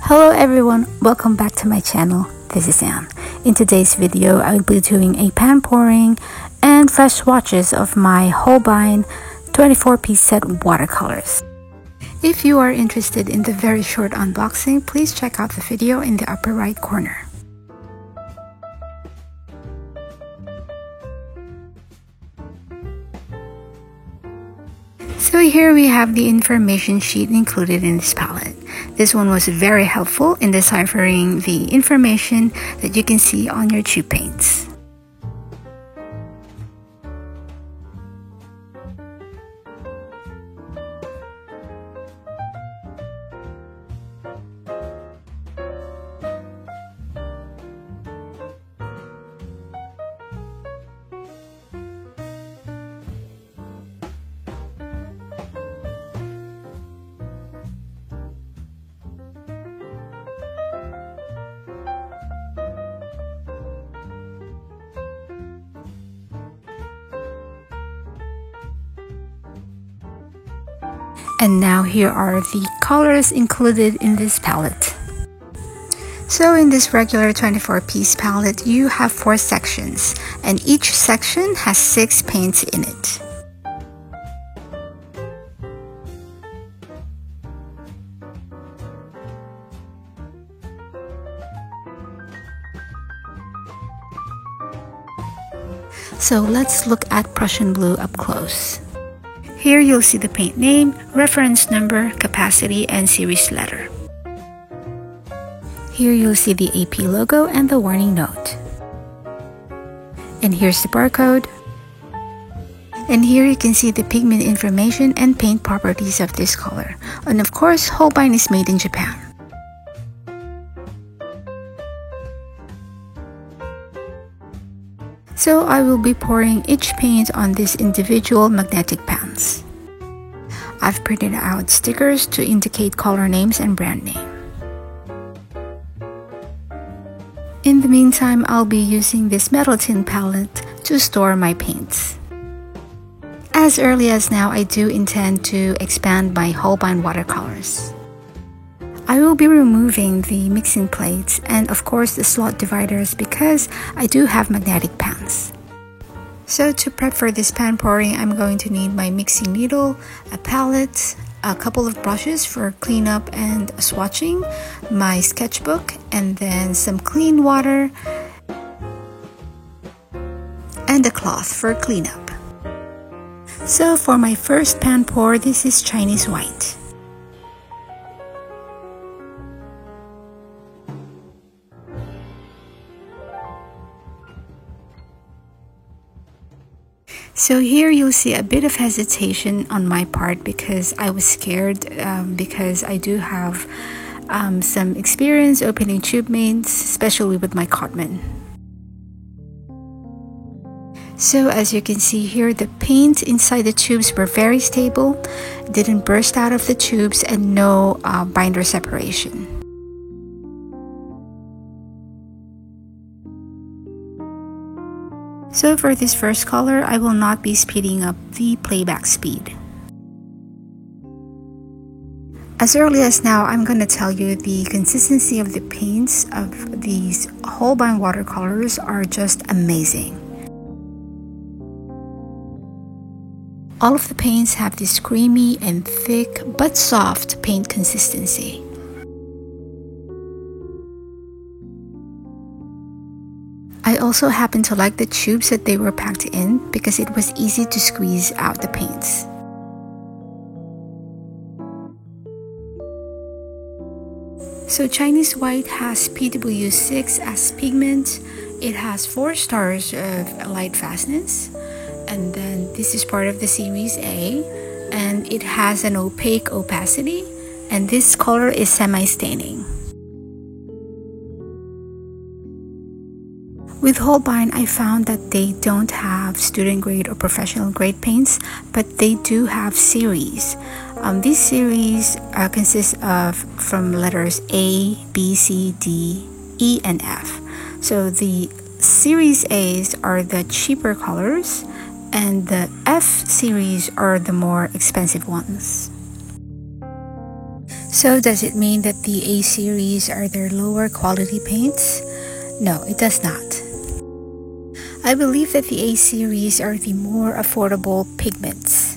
Hello everyone, welcome back to my channel. This is Anne. In today's video, I will be doing a pan pouring and fresh swatches of my Holbein 24-piece set watercolors. If you are interested in the very short unboxing, please check out the video in the upper right corner. So here we have the information sheet included in this palette. This one was very helpful in deciphering the information that you can see on your tube paints. And now here are the colors included in this palette. So in this regular 24-piece palette, you have 4 sections, and each section has 6 paints in it. So let's look at Prussian blue up close. Here you'll see the paint name, reference number, capacity, and series letter. Here you'll see the AP logo and the warning note. And here's the barcode. And here you can see the pigment information and paint properties of this color. And of course, Holbein is made in Japan. So I will be pouring each paint on these individual magnetic pans. I've printed out stickers to indicate color names and brand name. In the meantime, I'll be using this metal tin palette to store my paints. As early as now, I do intend to expand my Holbein watercolors. I will be removing the mixing plates and of course the slot dividers because I do have magnetic pans. So to prep for this pan pouring, I'm going to need my mixing needle, a palette, a couple of brushes for cleanup and swatching, my sketchbook, and then some clean water and a cloth for cleanup. So for my first pan pour, this is Chinese white. So here you'll see a bit of hesitation on my part because I was scared because I do have some experience opening tube mains, especially with my Cotman. So as you can see here, the paint inside the tubes were very stable, didn't burst out of the tubes, and no binder separation. So for this first color, I will not be speeding up the playback speed. As early as now, I'm going to tell you the consistency of the paints of these Holbein watercolors are just amazing. All of the paints have this creamy and thick but soft paint consistency. I also happen to like the tubes that they were packed in because it was easy to squeeze out the paints. So Chinese white has PW6 as pigment. It has 4 stars of light fastness, and then this is part of the series A, and it has an opaque opacity, and this color is semi-staining. With Holbein, I found that they don't have student grade or professional grade paints, but they do have series. These series consist of from letters A, B, C, D, E, and F. So the series A's are the cheaper colors, and the F series are the more expensive ones. So does it mean that the A series are their lower quality paints? No, it does not. I believe that the A series are the more affordable pigments.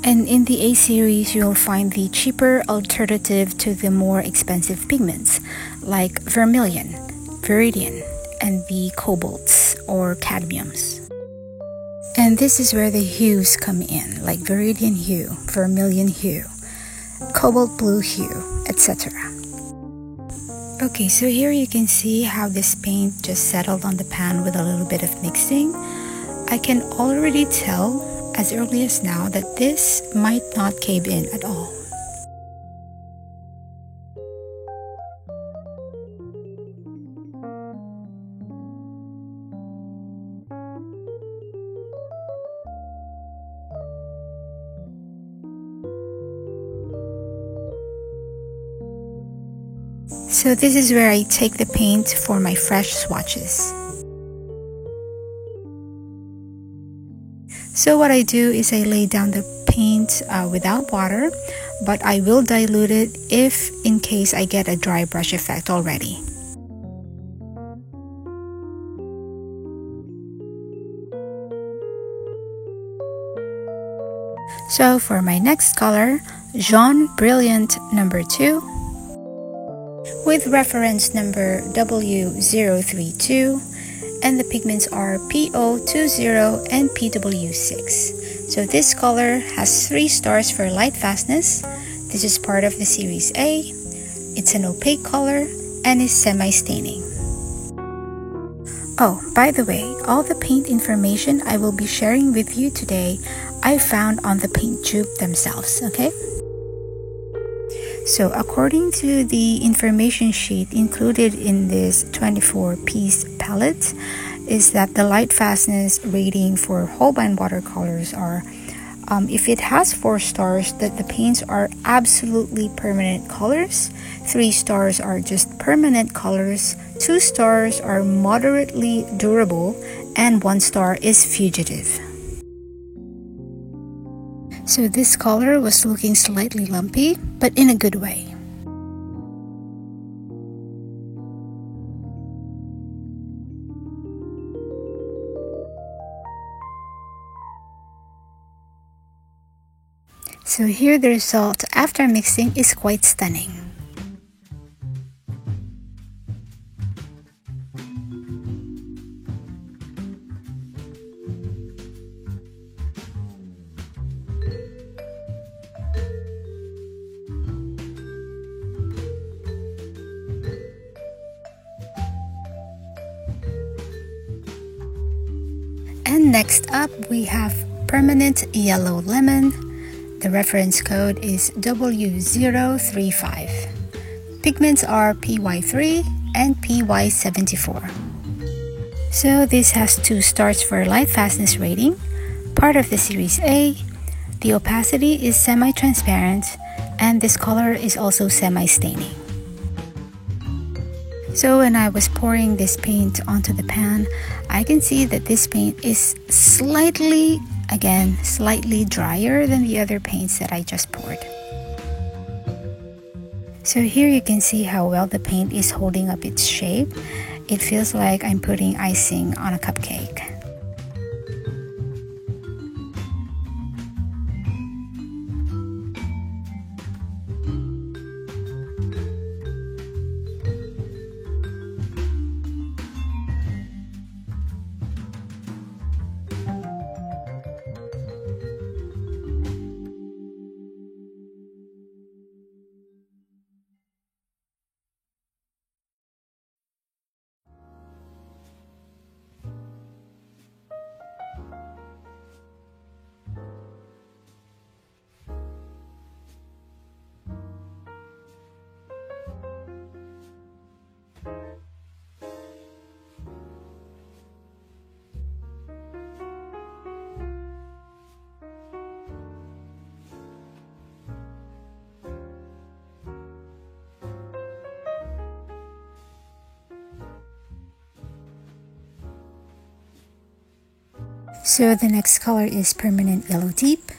And in the A series, you'll find the cheaper alternative to the more expensive pigments like vermilion, viridian, and the cobalts or cadmiums. And this is where the hues come in, like viridian hue, vermilion hue, cobalt blue hue, etc. Okay, so here you can see how this paint just settled on the pan with a little bit of mixing. I can already tell as early as now that this might not cave in at all. So this is where I take the paint for my fresh swatches. So what I do is I lay down the paint without water, but I will dilute it if in case I get a dry brush effect already. So for my next color, Jaune Brilliant number 2, with reference number W032, and the pigments are PO20 and PW6. So this color has 3 stars for light fastness. This is part of the series A. It's an opaque color and is semi-staining. Oh, by the way, all the paint information I will be sharing with you today I found on the paint tube themselves, okay? So according to the information sheet included in this 24-piece palette is that the light fastness rating for Holbein watercolors are if it has 4 stars, that the paints are absolutely permanent colors, 3 stars are just permanent colors, 2 stars are moderately durable, and 1 star is fugitive. So this color was looking slightly lumpy, but in a good way. So here the result after mixing is quite stunning. And next up we have Permanent Yellow Lemon. The reference code is W035. Pigments are PY3 and PY74. So this has 2 stars for light fastness rating, part of the series A. The opacity is semi-transparent and this color is also semi-staining. So when I was pouring this paint onto the pan, I can see that this paint is slightly drier than the other paints that I just poured. So here you can see how well the paint is holding up its shape. It feels like I'm putting icing on a cupcake. So the next color is Permanent Yellow Deep,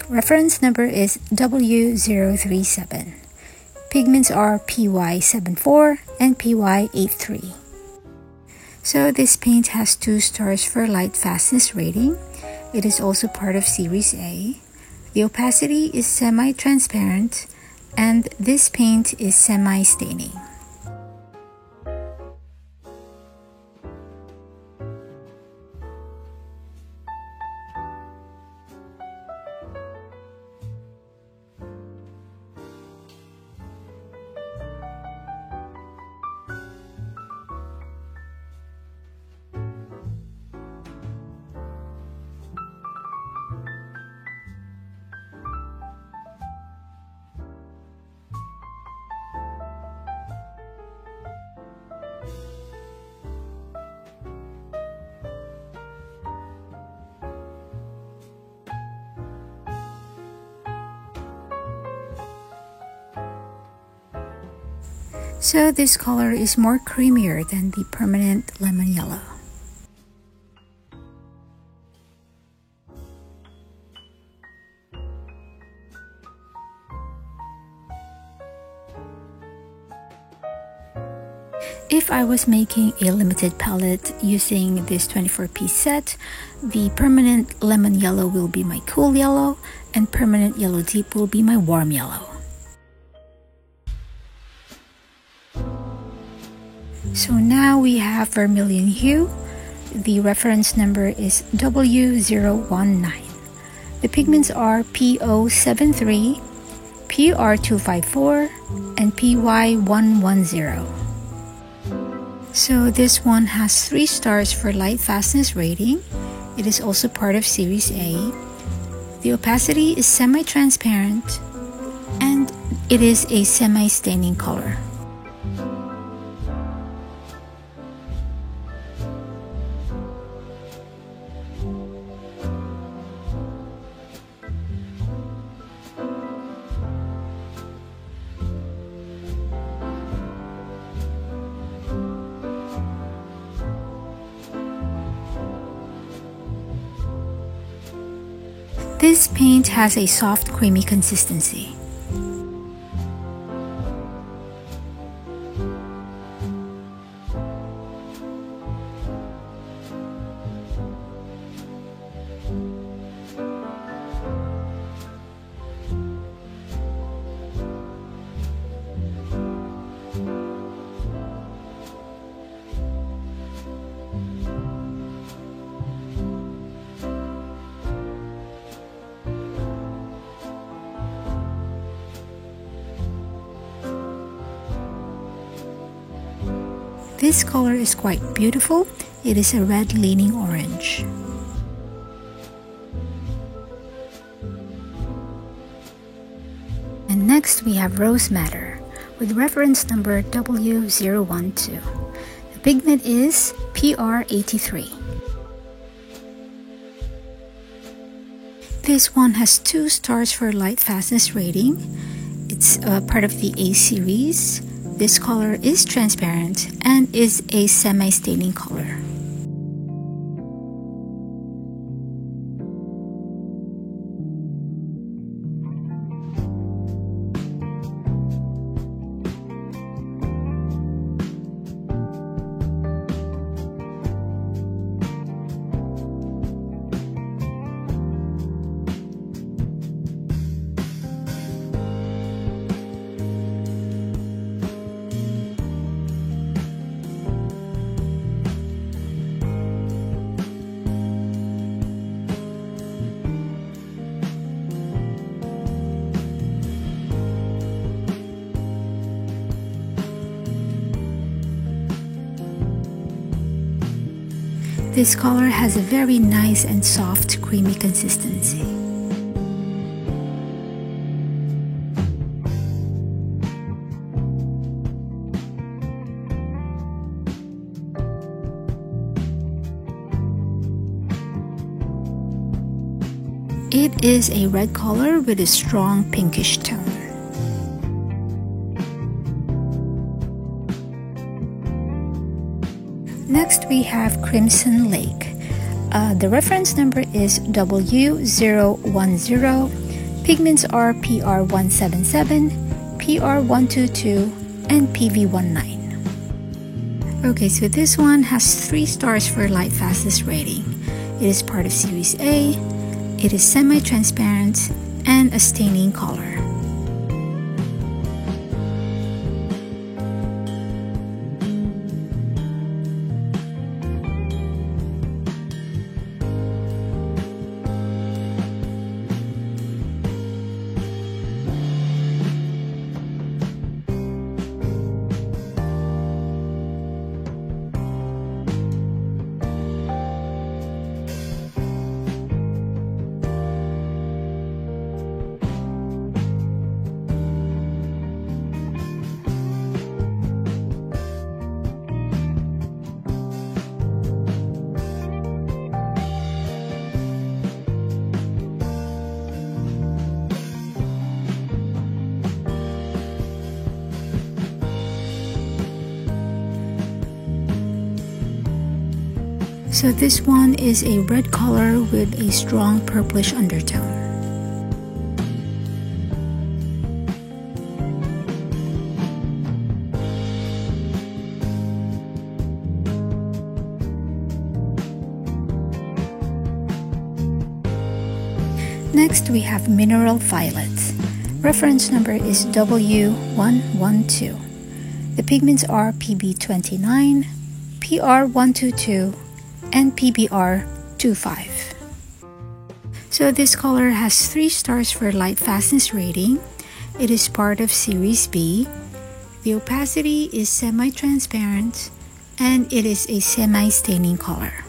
Reference number is W037. Pigments are PY74 and PY83. So this paint has 2 stars for light fastness rating. It is also part of Series A. The opacity is semi-transparent and this paint is semi-staining. So this color is more creamier than the permanent lemon yellow. If I was making a limited palette using this 24-piece set, the permanent lemon yellow will be my cool yellow and permanent yellow deep will be my warm yellow. So now we have vermilion hue. The reference number is W019. The pigments are PO73, PR254, and PY110. So this one has 3 stars for light fastness rating. It is also part of Series A. The opacity is semi-transparent and it is a semi-staining color. This paint has a soft, creamy consistency. This color is quite beautiful. It is a red leaning orange. And next we have Rose Madder with reference number W012. The pigment is PR83. This one has 2 stars for light fastness rating. It's part of the A series. This color is transparent and is a semi-staining color. This color has a very nice and soft, creamy consistency. It is a red color with a strong pinkish tone. Next we have Crimson Lake. The reference number is W010. Pigments are PR177, PR122, and PV19. Okay, so this one has 3 stars for light fastness rating. It is part of Series A, it is semi-transparent, and a staining color. So this one is a red color with a strong purplish undertone. Next we have Mineral Violet. Reference number is W112. The pigments are PB29, PR122, and PBR25. So this color has 3 stars for light fastness rating. It is part of Series B. The opacity is semi-transparent and it is a semi-staining color.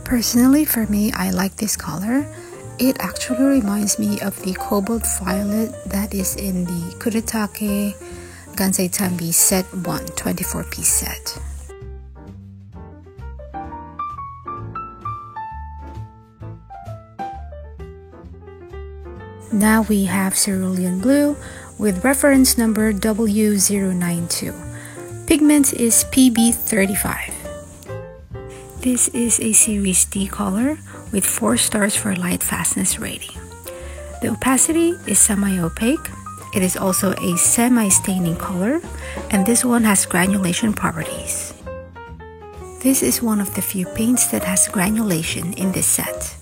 Personally, for me, I like this color. It actually reminds me of the cobalt violet that is in the Kuretake Gansai Tambi set 1 24-piece set. Now we have Cerulean Blue with reference number W092. Pigment is PB35. This is a Series D color with 4 stars for light fastness rating. The opacity is semi-opaque. It is also a semi-staining color, and this one has granulation properties. This is one of the few paints that has granulation in this set.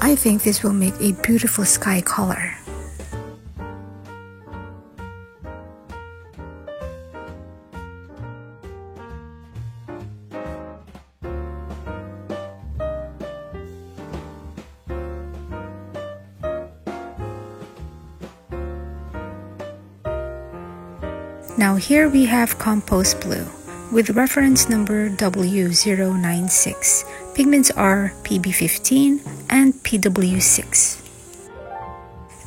I think this will make a beautiful sky color. Now here we have Compost Blue with reference number W096. Pigments are PB15 and PW6.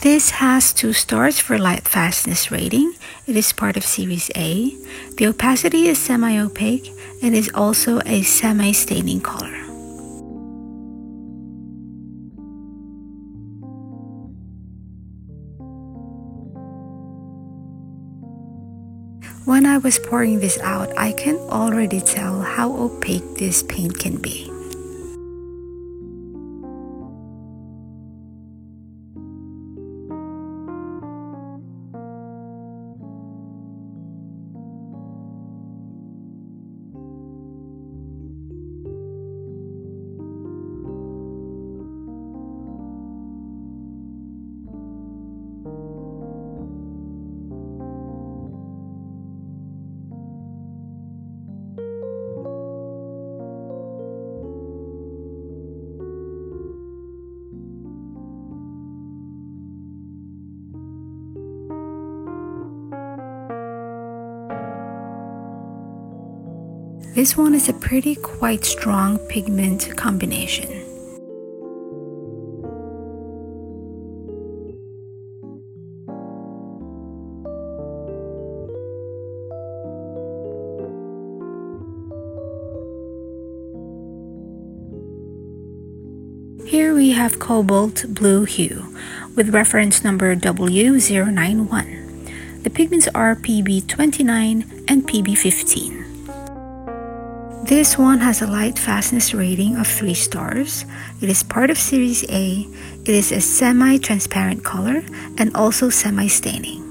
This has 2 stars for light fastness rating. It is part of Series A. The opacity is semi-opaque and is also a semi-staining color. When I was pouring this out, I can already tell how opaque this paint can be. This one is a quite strong pigment combination. Here we have cobalt blue hue with reference number W091. The pigments are PB29 and PB15. This one has a light fastness rating of 3 stars. It is part of Series A. It is a semi-transparent color and also semi-staining.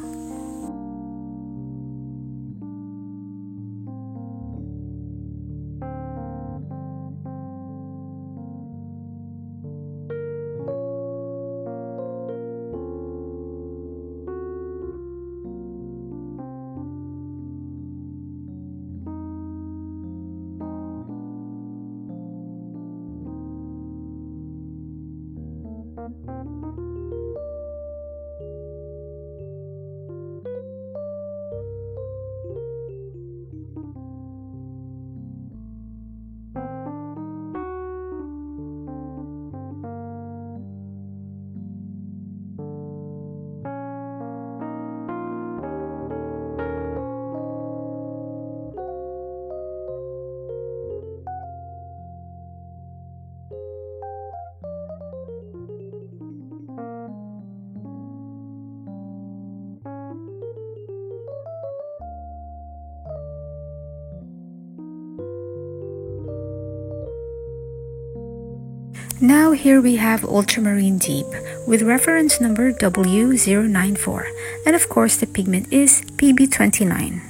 Now here we have Ultramarine Deep with reference number W094, and of course the pigment is PB29.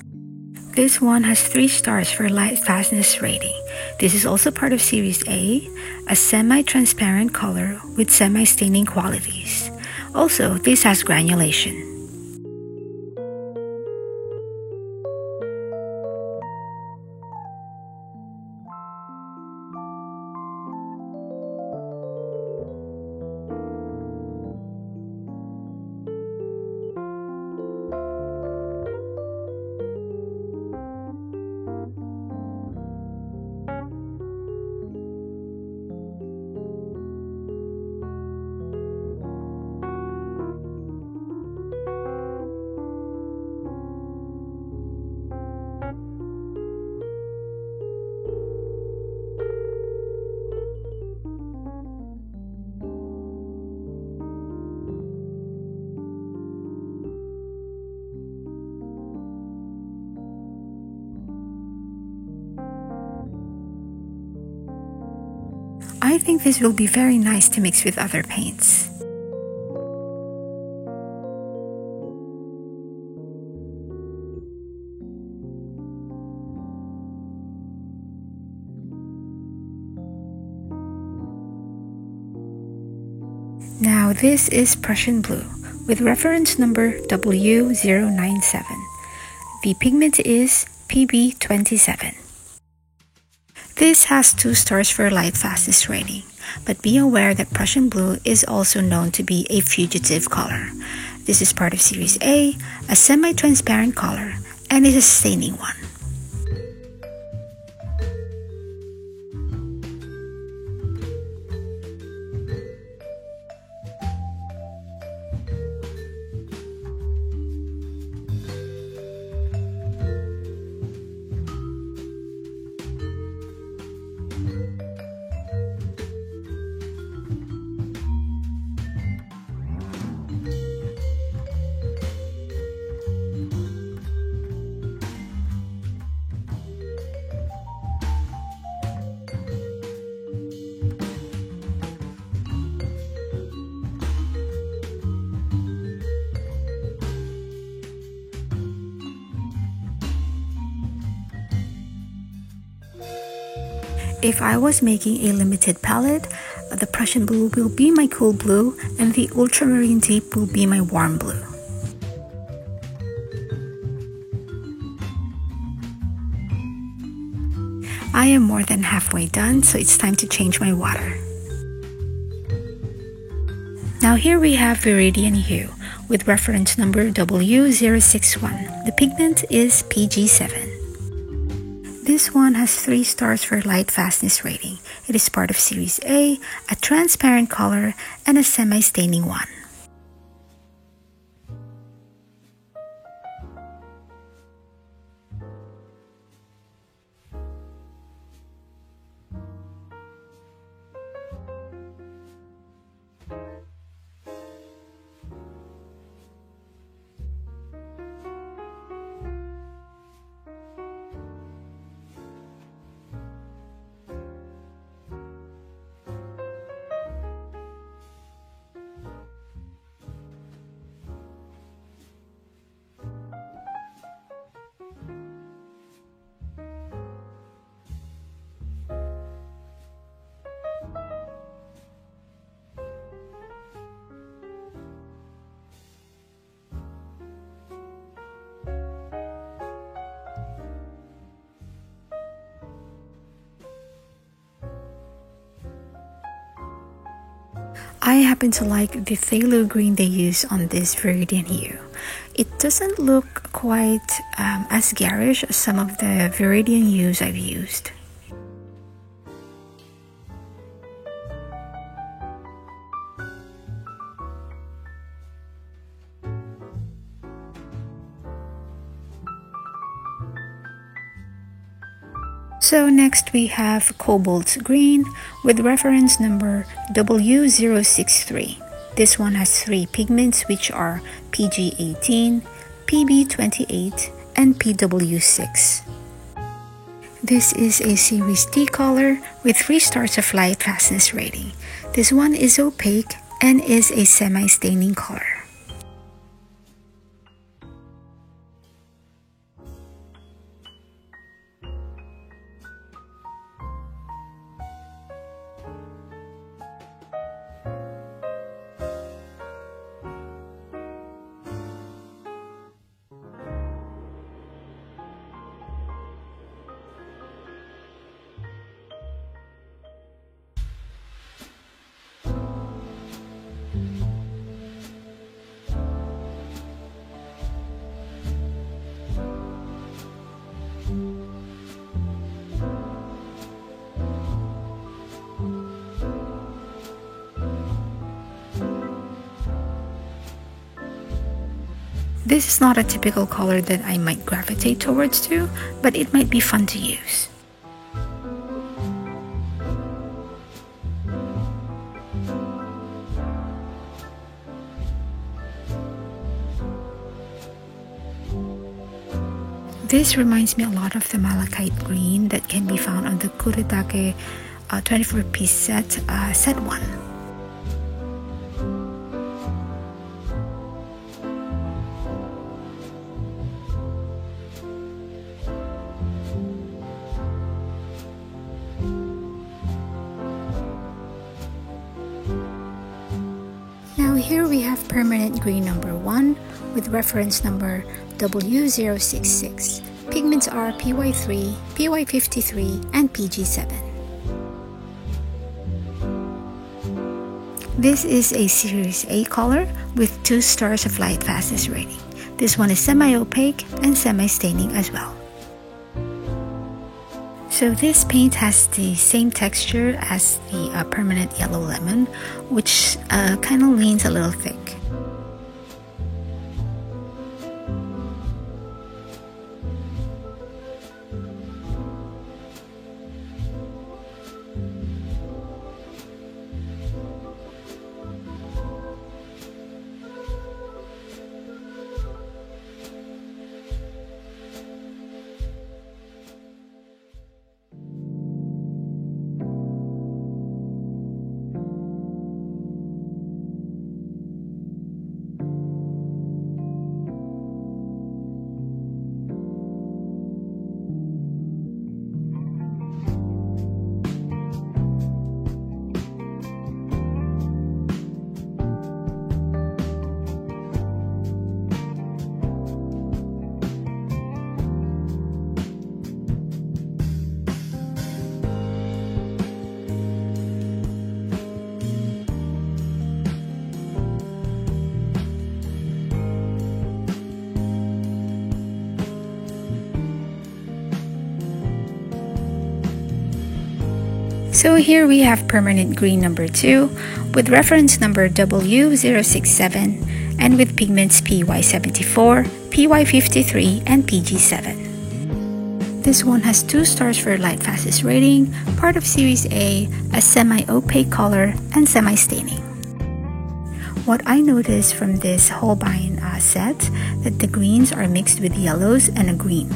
This one has 3 stars for light fastness rating. This is also part of Series A, a semi-transparent color with semi-staining qualities. Also, this has granulation. I think this will be very nice to mix with other paints. Now this is Prussian Blue with reference number W097. The pigment is PB27. This has 2 stars for light fastness rating, but be aware that Prussian Blue is also known to be a fugitive color. This is part of Series A, a semi-transparent color, and is a staining one. If I was making a limited palette, the Prussian blue will be my cool blue and the ultramarine deep will be my warm blue. I am more than halfway done, so it's time to change my water. Now here we have Viridian Hue with reference number W061. The pigment is PG7. This one has 3 stars for light fastness rating. It is part of Series A, a transparent color, and a semi-staining one. I happen to like the phthalo green they use on this Viridian Hue. It doesn't look quite as garish as some of the Viridian Hues I've used. So next we have Cobalt Green with reference number W063. This one has 3 pigments which are PG18, PB28, and PW6. This is a Series D color with 3 stars of light fastness rating. This one is opaque and is a semi-staining color. This is not a typical color that I might gravitate towards too, but it might be fun to use. This reminds me a lot of the malachite green that can be found on the Kuretake 24-piece set, set 1. Now here we have permanent green number 1 with reference number W066. Pigments are PY3, PY53, and PG7. This is a Series A color with 2 stars of light fastness rating. This one is semi-opaque and semi-staining as well. So this paint has the same texture as the permanent yellow lemon, which kind of leans a little thick. So here we have permanent green number 2 with reference number W067 and with pigments PY74, PY53, and PG7. This one has 2 stars for light fastest rating, part of Series A, a semi-opaque color, and semi-staining. What I noticed from this Holbein set that the greens are mixed with yellows and a green.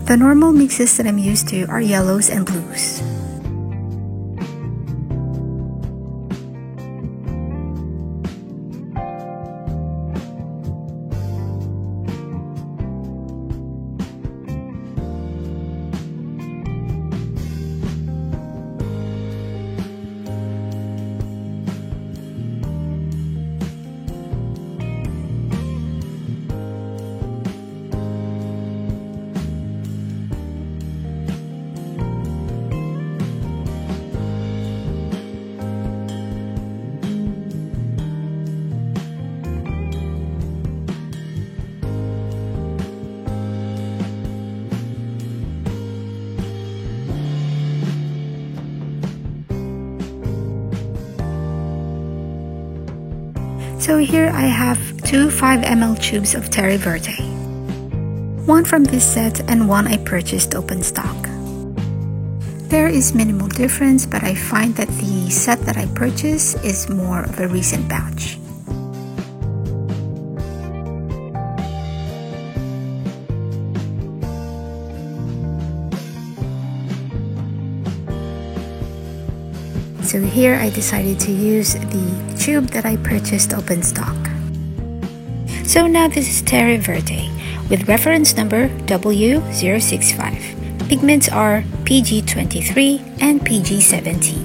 The normal mixes that I'm used to are yellows and blues. So here I have 2 5 ml tubes of Terre Verte. One from this set and one I purchased open stock. There is minimal difference, but I find that the set that I purchased is more of a recent batch. So here I decided to use the tube that I purchased open stock. So now this is Terre Verte with reference number W065. Pigments are PG23 and PG17.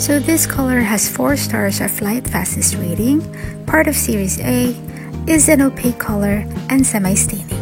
So this color has 4 stars of light fastest rating, part of Series A, is an opaque color, and semi-staining.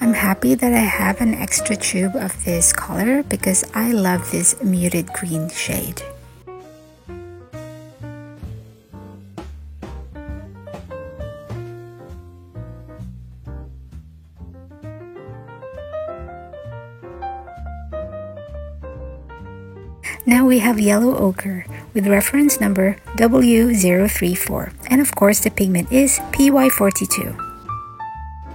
I'm happy that I have an extra tube of this color because I love this muted green shade. Now we have yellow ochre with reference number W034, and of course the pigment is PY42.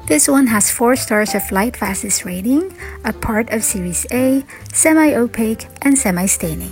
This one has 4 stars of light fastest rating, a part of Series A, semi-opaque, and semi-staining.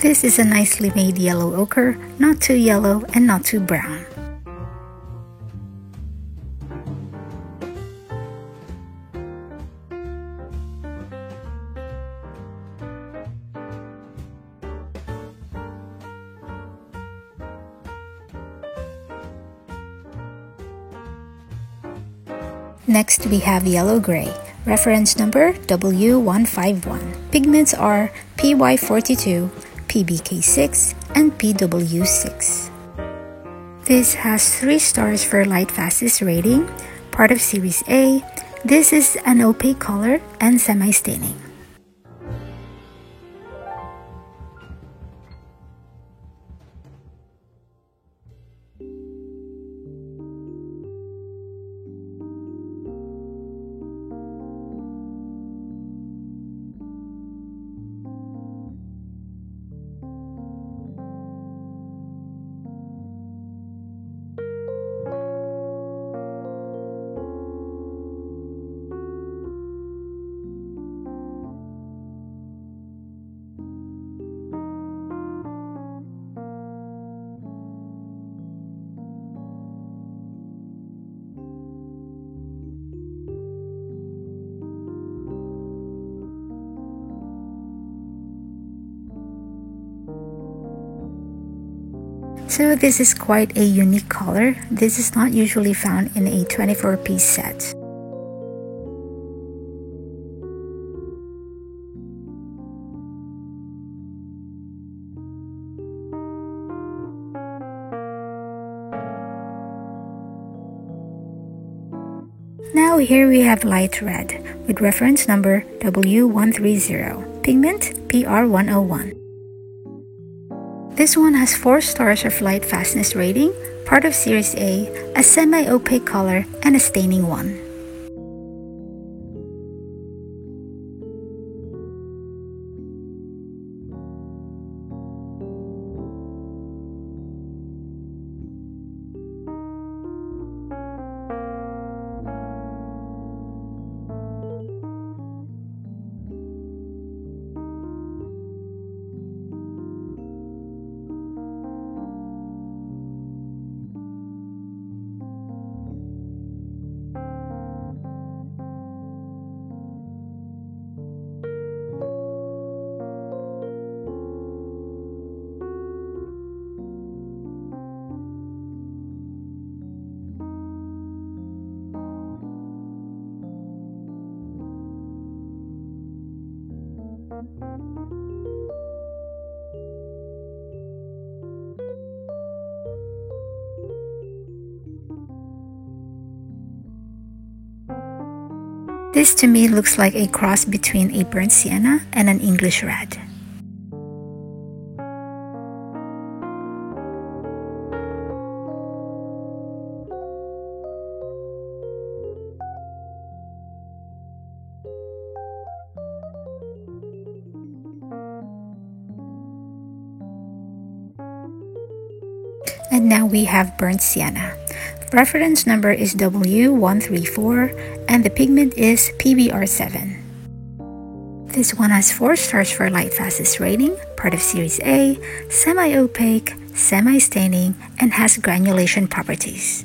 This is a nicely made yellow ochre, not too yellow and not too brown. Next, we have yellow-gray, reference number W151. Pigments are PY42, PBK6, and PW6. This has 3 stars for light fastest rating, part of Series A. This is an opaque color and semi-staining. So this is quite a unique color. This is not usually found in a 24-piece set. Now here we have light red with reference number W130, pigment PR101. This one has 4 stars of light fastness rating, part of Series A, a semi-opaque color, and a staining one. This to me looks like a cross between a burnt sienna and an English red. And now we have burnt sienna. Reference number is W134 and the pigment is PBR7. This one has 4 stars for light fastest rating, part of Series A, semi-opaque, semi-staining, and has granulation properties.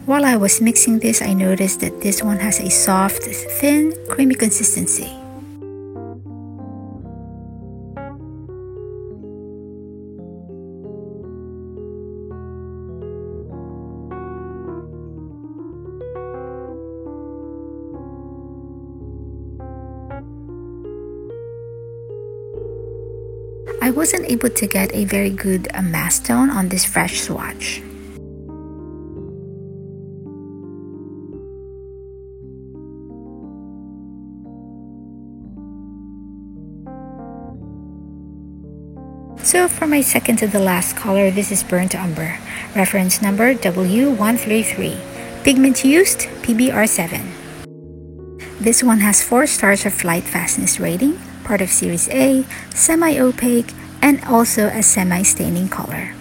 While I was mixing this, I noticed that this one has a soft, thin, creamy consistency. I wasn't able to get a very good mask tone on this fresh swatch. So for my second to the last color, this is Burnt Umber. Reference number W133. Pigment used, PBR7. This one has 4 stars of light fastness rating, part of Series A, semi-opaque, and also a semi-staining color.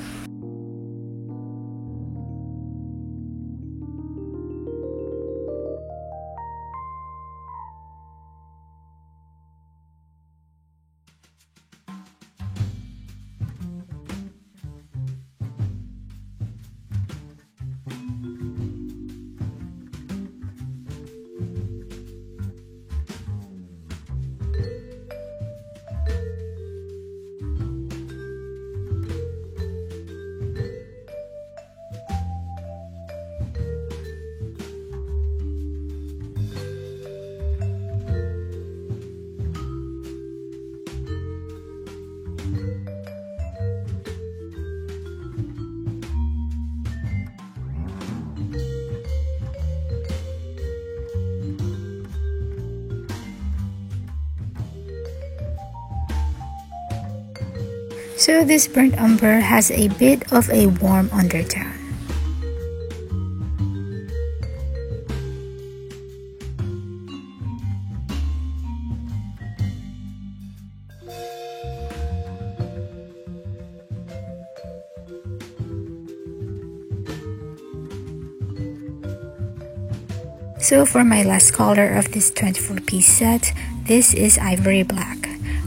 So this burnt umber has a bit of a warm undertone. So for my last color of this 24-piece set, this is Ivory Black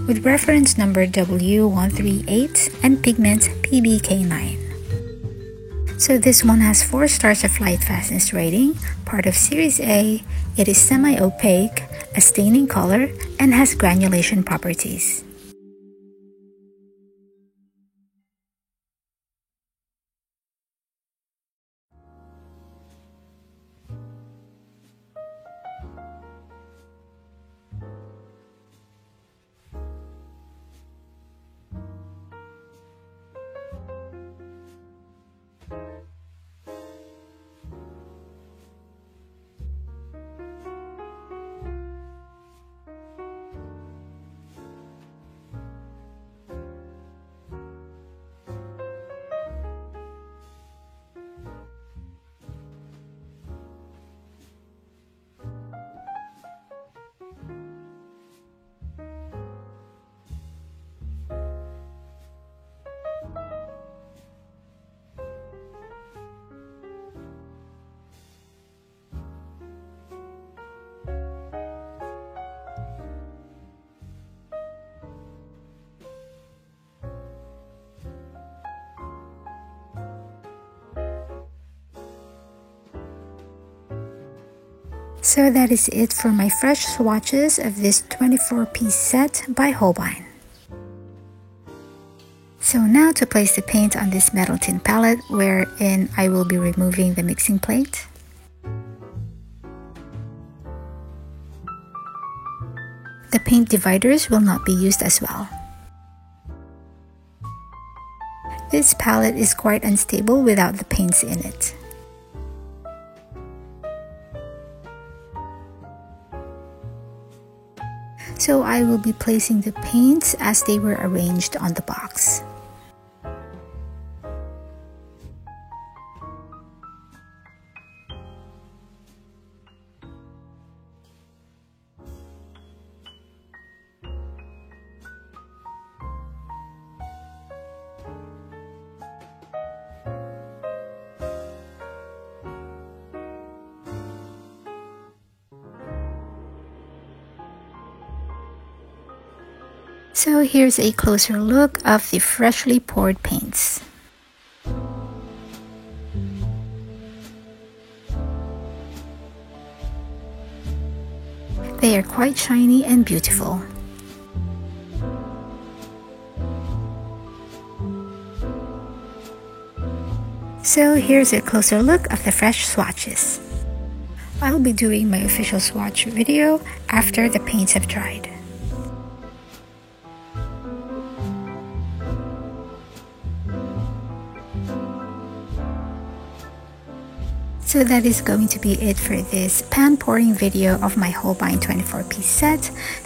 with reference number W138 and pigment PBK9. So this one has 4 stars of light fastness rating, part of Series A, it is semi-opaque, a staining color, and has granulation properties. So that is it for my fresh swatches of this 24-piece set by Holbein. So now to place the paint on this metal tin palette, wherein I will be removing the mixing plate. The paint dividers will not be used as well. This palette is quite unstable without the paints in it. So I will be placing the paints as they were arranged on the box. So here's a closer look of the freshly poured paints. They are quite shiny and beautiful. So here's a closer look of the fresh swatches. I'll be doing my official swatch video after the paints have dried. So that is going to be it for this pan pouring video of my Holbein 24-piece set.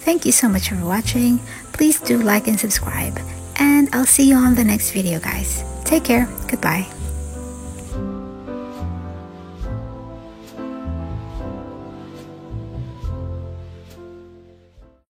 Thank you so much for watching. Please do like and subscribe. And I'll see you on the next video, guys. Take care. Goodbye.